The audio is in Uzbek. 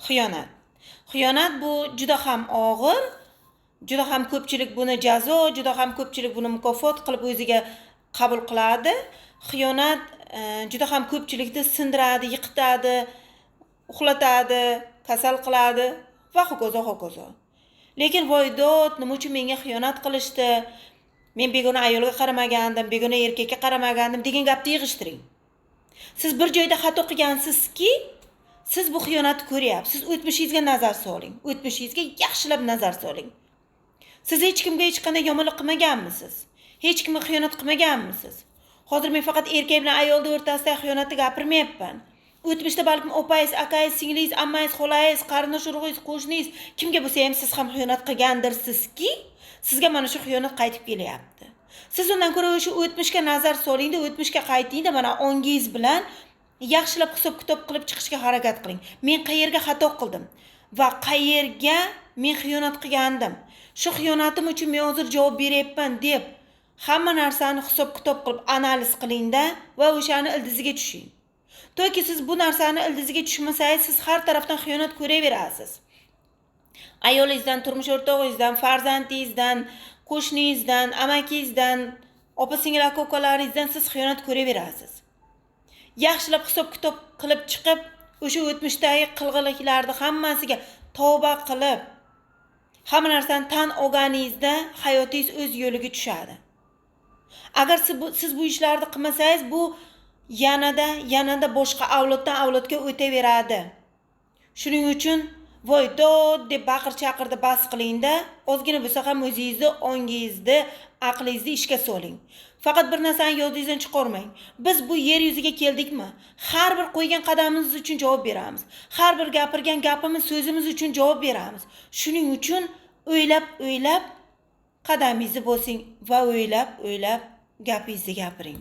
Xiyonat. Xiyonat bu juda ham og'ir, juda ham ko'pchilik buni jazo, juda ham ko'pchilik buni mukofot qilib o'ziga qabul qiladi. Xiyonat juda ham ko'pchilikni sindiradi, yiqitadi, uxlatadi, kasal qiladi va hokazo hokazo. Lekin voydod, nima uchun menga xiyonat qilishdi? Men begona ayolga qaramagandim, begona erkakka qaramagandim degan gapni yig'ishtiring. Siz bir joyda xato qilgansizki, siz bu xiyonatni ko'ryapsiz. O'tmishingizga nazar soling. O'tmishingizga yaxshilab nazar soling. Siz hech kimga hech qanday yomonlik qilmaganmisiz? Hech kimga xiyonat qilmaganmisiz? Hozir men faqat erkak bilan ayolning o'rtasida xiyonatni gapirmayapman. O'tmishda balkim opayingiz, akayingiz, singlingiz, ammangiz, xolangiz, qarindosh urug'ingiz, qo'shningiz kimga bo'lsa ham siz ham xiyonat qilgandirsizki, sizga mana shu xiyonat qaytib kelyapti. Siz undan ko'ra o'sha o'tmishga nazar soling-da, o'tmishga qayting-da, mana ongingiz bilan yaxshilab hisob-kitob qilib chiqishga harakat qiling. Men qayerga xato qildim va qayerga men xiyonat qilgandim? Shu xiyonatim uchun men hozir javob beryapman deb hamma narsani hisob-kitob qilib analiz qiling-da va o'shani ildiziga tushing. To'ki siz bu narsani ildiziga tushmasangiz, siz har tarafdan xiyonat ko'raverasiz. Ayolingizdan, turmush o'rtog'ingizdan, farzandingizdan, qo'shningizdan, amakingizdan, opa-singil aka-ukalaringizdan siz xiyonat ko'raverasiz. Yaxshilab hisob-kitob qilib chiqib, o'sha o'tmishdagi qilg'inliklarni hammasiga tavba qilib, hamma narsani tan olganingizda hayotingiz o'z yo'liga tushadi. Agar siz bu ishlarni qilmasangiz, bu yanada boshqa avloddan avlodga o'taveradi. Shuning uchun voydod deb baqir-chaqirda bas qiling-da, ozgina bo'lsa ham o'zingizni, ongingizni, aqlingizni ishga soling. Faqat bir narsani yodingizdan chiqarmang. Biz bu yer yuziga keldikmi? Har bir qo'ygan qadamimiz uchun javob beramiz. Har bir gapirgan gapimiz, so'zimiz uchun javob beramiz. Shuning uchun o'ylab qadamingizni bosing va o'ylab gapingizni gapiring.